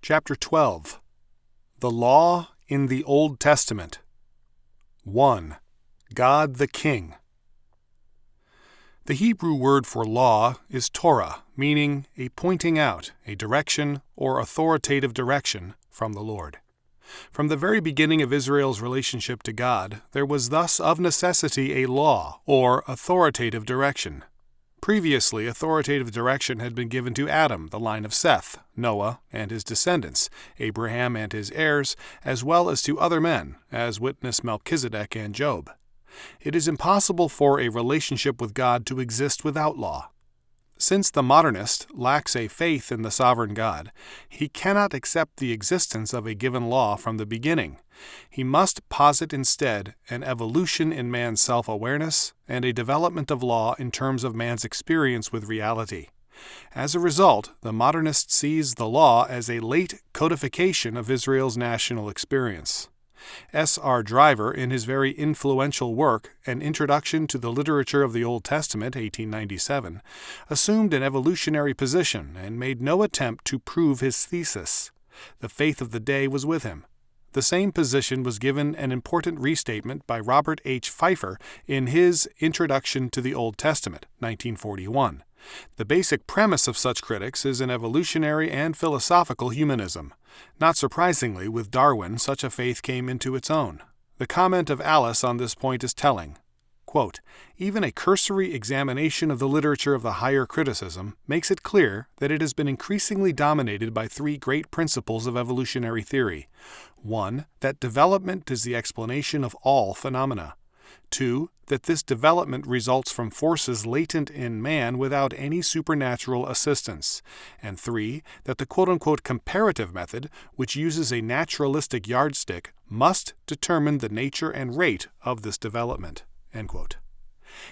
Chapter 12. The Law in the Old Testament. 1. God the King. The Hebrew word for law is Torah, meaning a pointing out, a direction, or authoritative direction from the Lord. From the very beginning of Israel's relationship to God, there was thus of necessity a law, or authoritative direction. Previously, authoritative direction had been given to Adam, the line of Seth, Noah, and his descendants, Abraham and his heirs, as well as to other men, as witness Melchizedek and Job. It is impossible for a relationship with God to exist without law. Since the modernist lacks a faith in the sovereign God, he cannot accept the existence of a given law from the beginning. He must posit instead an evolution in man's self-awareness and a development of law in terms of man's experience with reality. As a result, the modernist sees the law as a late codification of Israel's national experience. S.R. Driver, in his very influential work, An Introduction to the Literature of the Old Testament, 1897, assumed an evolutionary position and made no attempt to prove his thesis. The faith of the day was with him. The same position was given an important restatement by Robert H. Pfeiffer in his Introduction to the Old Testament, 1941. The basic premise of such critics is an evolutionary and philosophical humanism. Not surprisingly, with Darwin, such a faith came into its own. The comment of Alice on this point is telling. Quote, "Even a cursory examination of the literature of the higher criticism makes it clear that it has been increasingly dominated by three great principles of evolutionary theory. 1. That development is the explanation of all phenomena. 2. That this development results from forces latent in man without any supernatural assistance. And 3. That the quote-unquote comparative method, which uses a naturalistic yardstick, must determine the nature and rate of this development." End quote.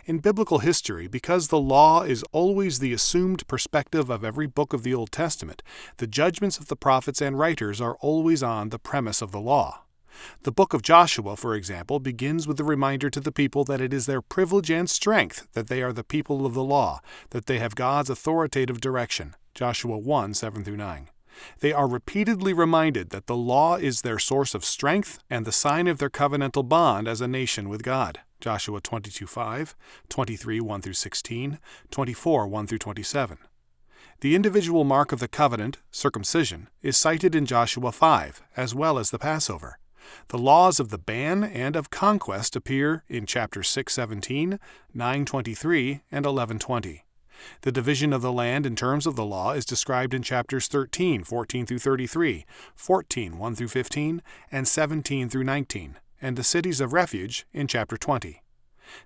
In biblical history, because the law is always the assumed perspective of every book of the Old Testament, the judgments of the prophets and writers are always on the premise of the law. The book of Joshua, for example, begins with the reminder to the people that it is their privilege and strength that they are the people of the law, that they have God's authoritative direction. Joshua 1, 7-9. They are repeatedly reminded that the law is their source of strength and the sign of their covenantal bond as a nation with God. Joshua 22:5, 23, 1-16, 24, 1-27. The individual mark of the covenant, circumcision, is cited in Joshua 5, as well as the Passover. The laws of the ban and of conquest appear in chapters 6:17, 9:23, and 11:20. The division of the land in terms of the law is described in chapters 13, 14-33, 14, 1-15, and 17-19, and the cities of refuge in chapter 20.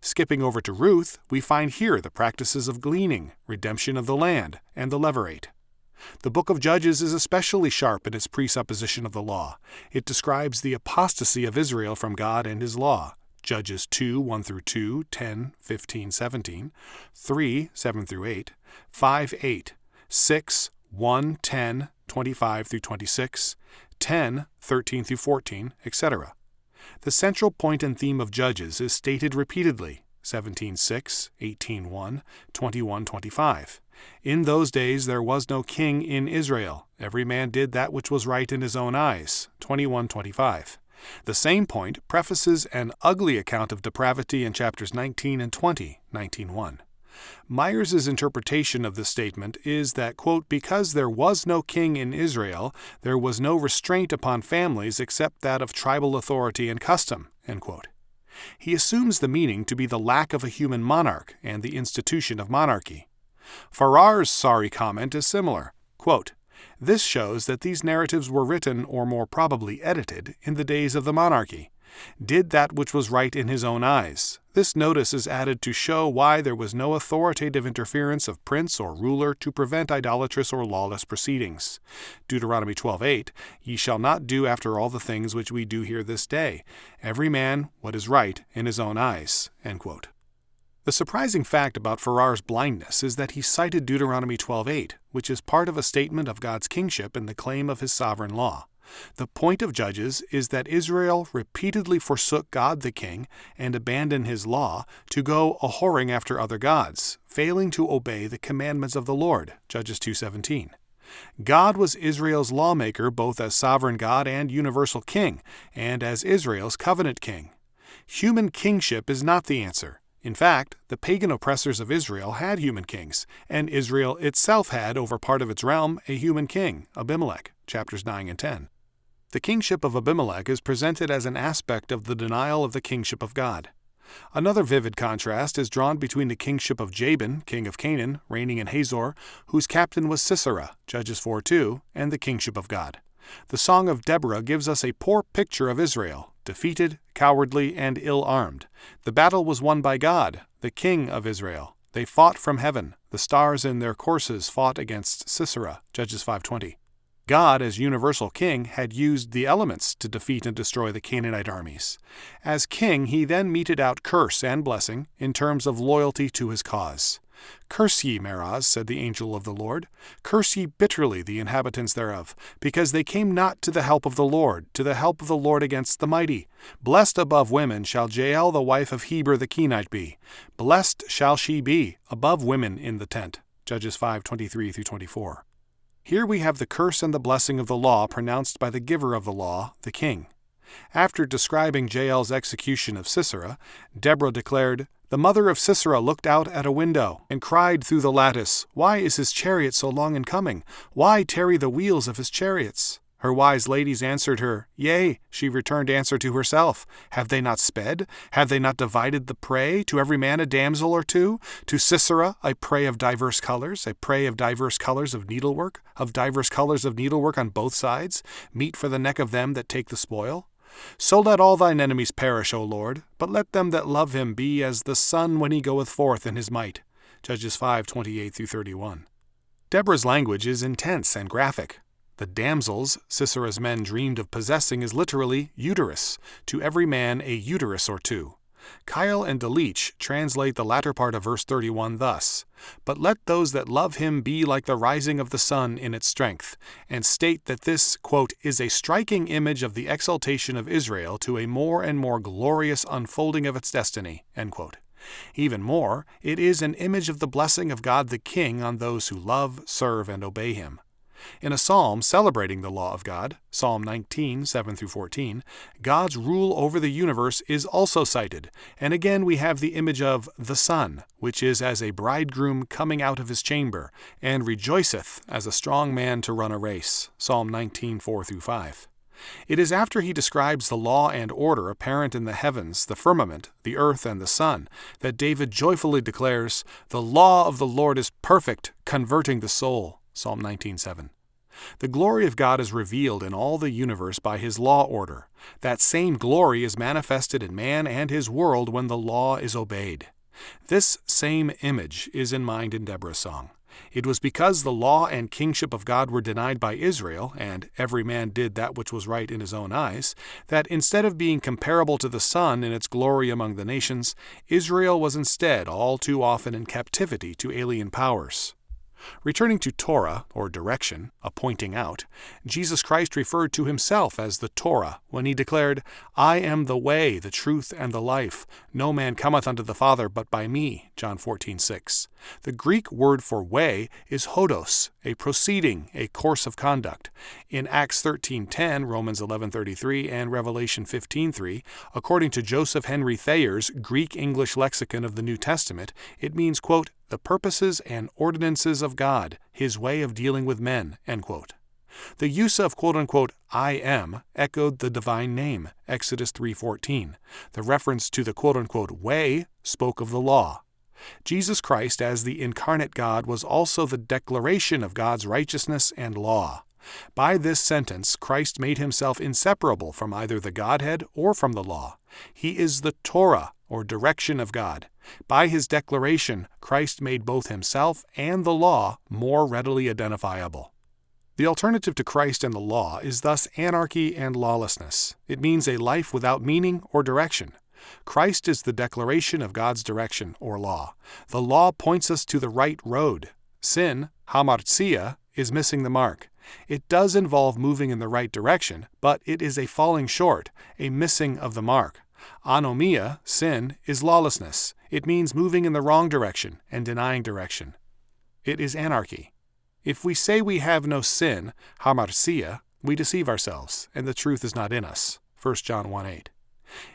Skipping over to Ruth, we find here the practices of gleaning, redemption of the land, and the levirate. The book of Judges is especially sharp in its presupposition of the law. It describes the apostasy of Israel from God and his law. Judges 2, 1-2, 10, 15, 17, 3, 7-8, 5, 8, 6, 1, 10, 25-26, 10, 13-14, etc. The central point and theme of Judges is stated repeatedly, 17:6, 18:1, 21:25. In those days there was no king in Israel. Every man did that which was right in his own eyes. 21:25. The same point prefaces an ugly account of depravity in chapters 19 and 20, 19:1. Myers's interpretation of this statement is that, quote, "because there was no king in Israel, there was no restraint upon families except that of tribal authority and custom," end quote. He assumes the meaning to be the lack of a human monarch and the institution of monarchy. Farrar's sorry comment is similar. Quote, "This shows that these narratives were written, or more probably edited, in the days of the monarchy. Did that which was right in his own eyes. This notice is added to show why there was no authoritative interference of prince or ruler to prevent idolatrous or lawless proceedings. Deuteronomy 12:8, "Ye shall not do after all the things which we do here this day, every man what is right in his own eyes." End quote. The surprising fact about Farrar's blindness is that he cited Deuteronomy 12:8, which is part of a statement of God's kingship and the claim of his sovereign law. The point of Judges is that Israel repeatedly forsook God the King and abandoned his law to go a-whoring after other gods, failing to obey the commandments of the Lord, Judges 2:17. God was Israel's lawmaker both as sovereign God and universal king, and as Israel's covenant king. Human kingship is not the answer. In fact, the pagan oppressors of Israel had human kings, and Israel itself had, over part of its realm, a human king, Abimelech, chapters 9 and 10. The kingship of Abimelech is presented as an aspect of the denial of the kingship of God. Another vivid contrast is drawn between the kingship of Jabin, king of Canaan, reigning in Hazor, whose captain was Sisera, Judges 4:2, and the kingship of God. The Song of Deborah gives us a poor picture of Israel, defeated, cowardly, and ill-armed. The battle was won by God, the king of Israel. They fought from heaven. The stars in their courses fought against Sisera, Judges 5:20. God, as universal king, had used the elements to defeat and destroy the Canaanite armies. As king, he then meted out curse and blessing in terms of loyalty to his cause. "Curse ye, Meroz," said the angel of the Lord. "Curse ye bitterly the inhabitants thereof, because they came not to the help of the Lord against the mighty. Blessed above women shall Jael the wife of Heber the Kenite be. Blessed shall she be above women in the tent." Judges 5:23-24. Here we have the curse and the blessing of the law pronounced by the giver of the law, the king. After describing Jael's execution of Sisera, Deborah declared, "The mother of Sisera looked out at a window, and cried through the lattice, 'Why is his chariot so long in coming? Why tarry the wheels of his chariots?' Her wise ladies answered her, 'Yea,' she returned answer to herself, 'Have they not sped? Have they not divided the prey, to every man a damsel or two? To Sisera a prey of diverse colors, a prey of diverse colors of needlework on both sides, meat for the neck of them that take the spoil? So let all thine enemies perish, O Lord, but let them that love him be as the sun when he goeth forth in his might." Judges 5:28-31. Deborah's language is intense and graphic. The damsels Sisera's men dreamed of possessing is literally uterus, to every man a uterus or two. Kyle and Delitzsch translate the latter part of verse 31 thus, "But let those that love him be like the rising of the sun in its strength," and state that this, quote, "is a striking image of the exaltation of Israel to a more and more glorious unfolding of its destiny," end quote. Even more, it is an image of the blessing of God the King on those who love, serve, and obey him. In a psalm celebrating the law of God, Psalm 19, 7-14, God's rule over the universe is also cited, and again we have the image of the sun, which is as a bridegroom coming out of his chamber, and rejoiceth as a strong man to run a race, Psalm 19, 4-5. It is after he describes the law and order apparent in the heavens, the firmament, the earth, and the sun, that David joyfully declares, "The law of the Lord is perfect, converting the soul," Psalm 19:7. The glory of God is revealed in all the universe by his law order. That same glory is manifested in man and his world when the law is obeyed. This same image is in mind in Deborah's song. It was because the law and kingship of God were denied by Israel, and every man did that which was right in his own eyes, that instead of being comparable to the sun in its glory among the nations, Israel was instead all too often in captivity to alien powers. Returning to Torah, or direction, a pointing out, Jesus Christ referred to himself as the Torah when he declared, "I am the way, the truth, and the life. No man cometh unto the Father but by me," John 14:6. The Greek word for way is hodos, a proceeding, a course of conduct. In Acts 13:10, Romans 11:33, and Revelation 15:3, according to Joseph Henry Thayer's Greek-English lexicon of the New Testament, it means, quote, "the purposes and ordinances of God, his way of dealing with men," end quote. The use of quote-unquote "I am" echoed the divine name, Exodus 3:14. The reference to the quote-unquote way spoke of the law. Jesus Christ as the incarnate God was also the declaration of God's righteousness and law. By this sentence, Christ made himself inseparable from either the Godhead or from the law. He is the Torah, or direction of God. By his declaration, Christ made both himself and the law more readily identifiable. The alternative to Christ and the law is thus anarchy and lawlessness. It means a life without meaning or direction. Christ is the declaration of God's direction, or law. The law points us to the right road. Sin, hamartia, is missing the mark. It does involve moving in the right direction, but it is a falling short, a missing of the mark. Anomia, sin, is lawlessness. It means moving in the wrong direction and denying direction. It is anarchy. If we say we have no sin, hamartia, we deceive ourselves, and the truth is not in us. 1 John 1:8.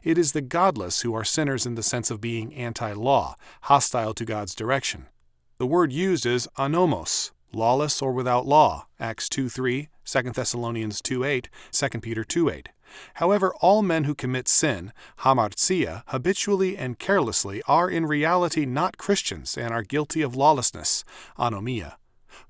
It is the godless who are sinners in the sense of being anti-law, hostile to God's direction. The word used is anomos, lawless or without law, Acts 2:3, 2 Thessalonians 2:8, 2 Peter 2:8. However, all men who commit sin, hamartia, habitually and carelessly are in reality not Christians and are guilty of lawlessness, anomia.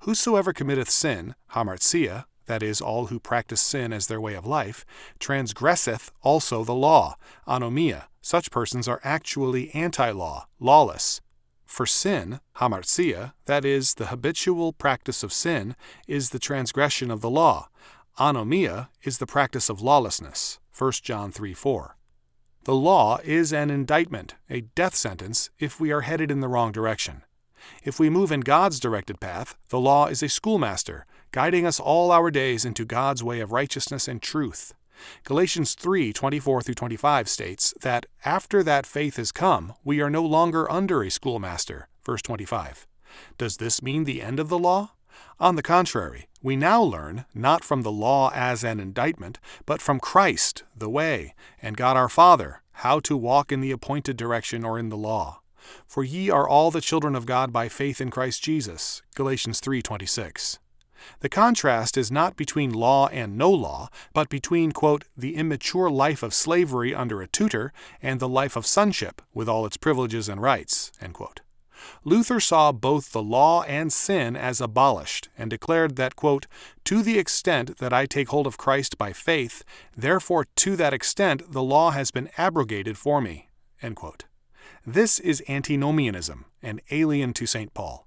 Whosoever committeth sin, hamartia, that is, all who practice sin as their way of life, transgresseth also the law, anomia. Such persons are actually anti-law, lawless. For sin, hamartia, that is, the habitual practice of sin, is the transgression of the law. Anomia is the practice of lawlessness. 1 John 3:4. The law is an indictment, a death sentence, if we are headed in the wrong direction. If we move in God's directed path, the law is a schoolmaster, guiding us all our days into God's way of righteousness and truth. Galatians 3:24-25 states that after that faith has come, we are no longer under a schoolmaster. Verse 25. Does this mean the end of the law? On the contrary, we now learn, not from the law as an indictment, but from Christ, the way, and God our Father, how to walk in the appointed direction or in the law. For ye are all the children of God by faith in Christ Jesus. Galatians 3:26. The contrast is not between law and no law, but between, quote, the immature life of slavery under a tutor and the life of sonship with all its privileges and rights, end quote. Luther saw both the law and sin as abolished and declared that, quote, to the extent that I take hold of Christ by faith, therefore to that extent the law has been abrogated for me, end quote. This is antinomianism and alien to St. Paul.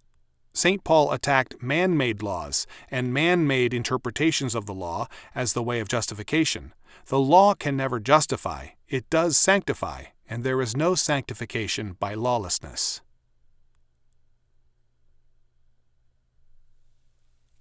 St. Paul attacked man-made laws and man-made interpretations of the law as the way of justification. The law can never justify, it does sanctify, and there is no sanctification by lawlessness.